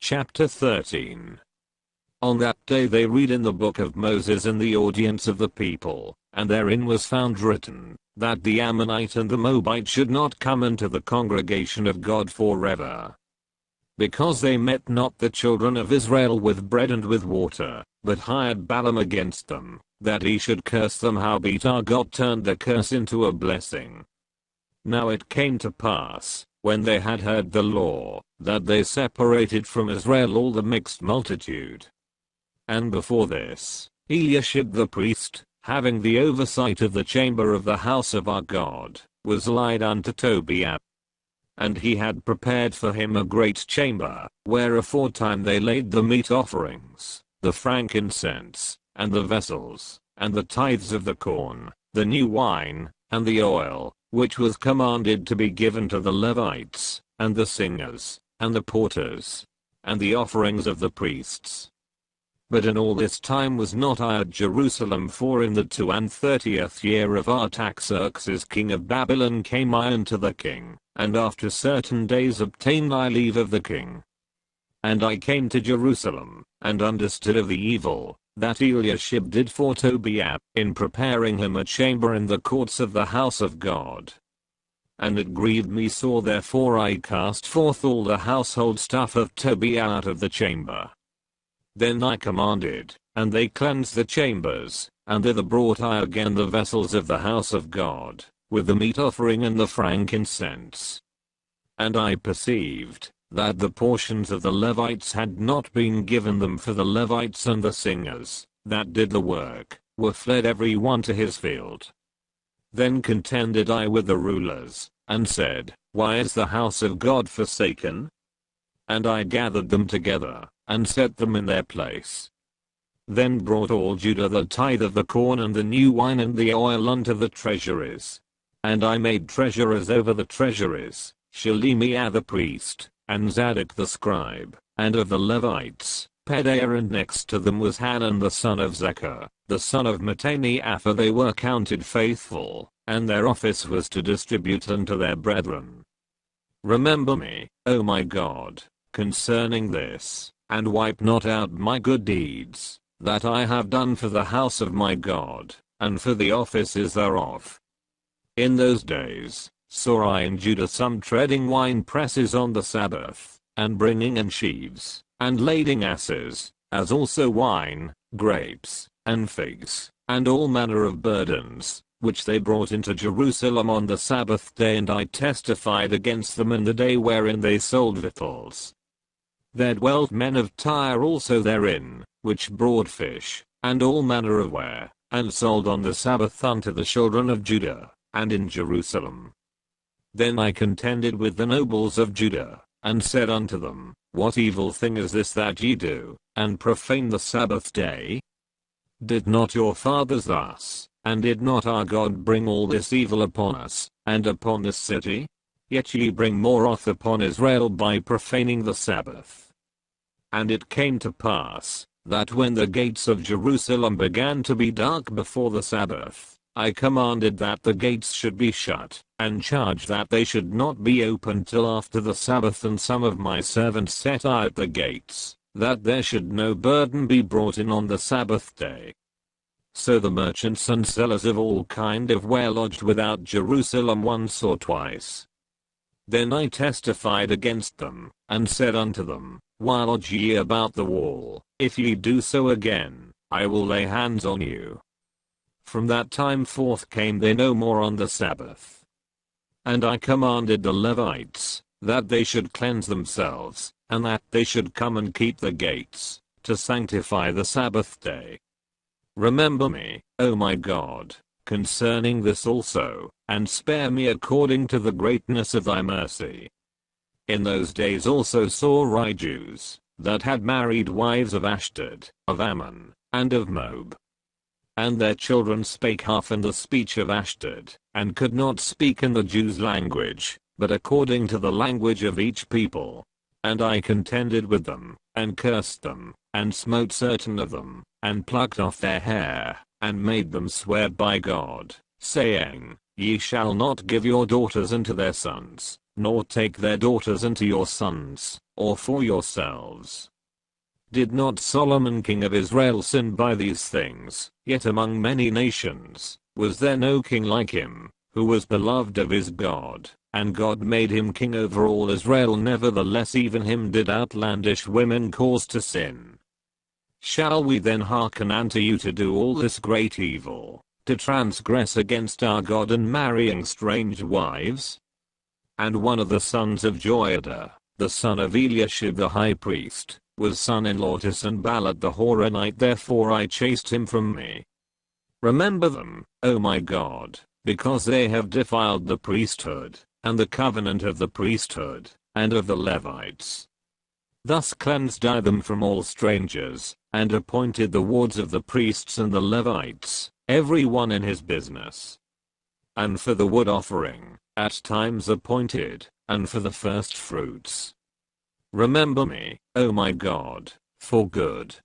Chapter 13. On that day they read in the book of Moses in the audience of the people, and therein was found written, that the Ammonite and the Moabite should not come into the congregation of God forever. Because they met not the children of Israel with bread and with water, but hired Balaam against them, that he should curse them, howbeit our God turned the curse into a blessing. Now it came to pass, when they had heard the law, that they separated from Israel all the mixed multitude. And before this, Eliashib the priest, having the oversight of the chamber of the house of our God, was lied unto Tobiah. And he had prepared for him a great chamber, where aforetime they laid the meat offerings, the frankincense, and the vessels, and the tithes of the corn, the new wine, and the oil, which was commanded to be given to the Levites, and the singers, and the porters, and the offerings of the priests. But in all this time was not I at Jerusalem, for in the 32nd year of Artaxerxes king of Babylon came I unto the king, and after certain days obtained I leave of the king. And I came to Jerusalem, and understood of the evil that Eliashib did for Tobiah, in preparing him a chamber in the courts of the house of God. And it grieved me sore, therefore I cast forth all the household stuff of Tobiah out of the chamber. Then I commanded, and they cleansed the chambers, and thither brought I again the vessels of the house of God, with the meat offering and the frankincense. And I perceived that the portions of the Levites had not been given them, for the Levites and the singers, that did the work, were fled every one to his field. Then contended I with the rulers, and said, Why is the house of God forsaken? And I gathered them together, and set them in their place. Then brought all Judah the tithe of the corn and the new wine and the oil unto the treasuries. And I made treasurers over the treasuries, Shelemiah the priest, and Zadok the scribe, and of the Levites, Pedaiah, and next to them was Hanan the son of Zechar, the son of Mattaniah, for they were counted faithful, and their office was to distribute unto their brethren. Remember me, O my God, concerning this, and wipe not out my good deeds, that I have done for the house of my God, and for the offices thereof. In those days saw I in Judah some treading wine presses on the Sabbath, and bringing in sheaves, and lading asses, as also wine, grapes, and figs, and all manner of burdens, which they brought into Jerusalem on the Sabbath day, and I testified against them in the day wherein they sold victuals. There dwelt men of Tyre also therein, which brought fish, and all manner of ware, and sold on the Sabbath unto the children of Judah, and in Jerusalem. Then I contended with the nobles of Judah, and said unto them, What evil thing is this that ye do, and profane the Sabbath day? Did not your fathers thus, and did not our God bring all this evil upon us, and upon this city? Yet ye bring more wrath upon Israel by profaning the Sabbath. And it came to pass, that when the gates of Jerusalem began to be dark before the Sabbath, I commanded that the gates should be shut, and charged that they should not be opened till after the Sabbath, and some of my servants set I at the gates, that there should no burden be brought in on the Sabbath day. So the merchants and sellers of all kind of ware lodged without Jerusalem once or twice. Then I testified against them, and said unto them, Why lodge ye about the wall? If ye do so again, I will lay hands on you. From that time forth came they no more on the Sabbath. And I commanded the Levites, that they should cleanse themselves, and that they should come and keep the gates, to sanctify the Sabbath day. Remember me, O my God, concerning this also, and spare me according to the greatness of thy mercy. In those days also saw I Jews, that had married wives of Ashdod, of Ammon, and of Moab. And their children spake half in the speech of Ashdod, and could not speak in the Jews' language, but according to the language of each people. And I contended with them, and cursed them, and smote certain of them, and plucked off their hair, and made them swear by God, saying, Ye shall not give your daughters unto their sons, nor take their daughters unto your sons, or for yourselves. Did not Solomon king of Israel sin by these things? Yet among many nations, was there no king like him, who was beloved of his God, and God made him king over all Israel. Nevertheless even him did outlandish women cause to sin. Shall we then hearken unto you to do all this great evil, to transgress against our God and marrying strange wives? And one of the sons of Joiada, the son of Eliashib the high priest, was son-in-law to Sanballat the Horonite, therefore I chased him from me. Remember them, O my God, because they have defiled the priesthood, and the covenant of the priesthood, and of the Levites. Thus cleansed I them from all strangers, and appointed the wards of the priests and the Levites, every one in his business. And for the wood offering, at times appointed, and for the first fruits. Remember me, O my God, for good,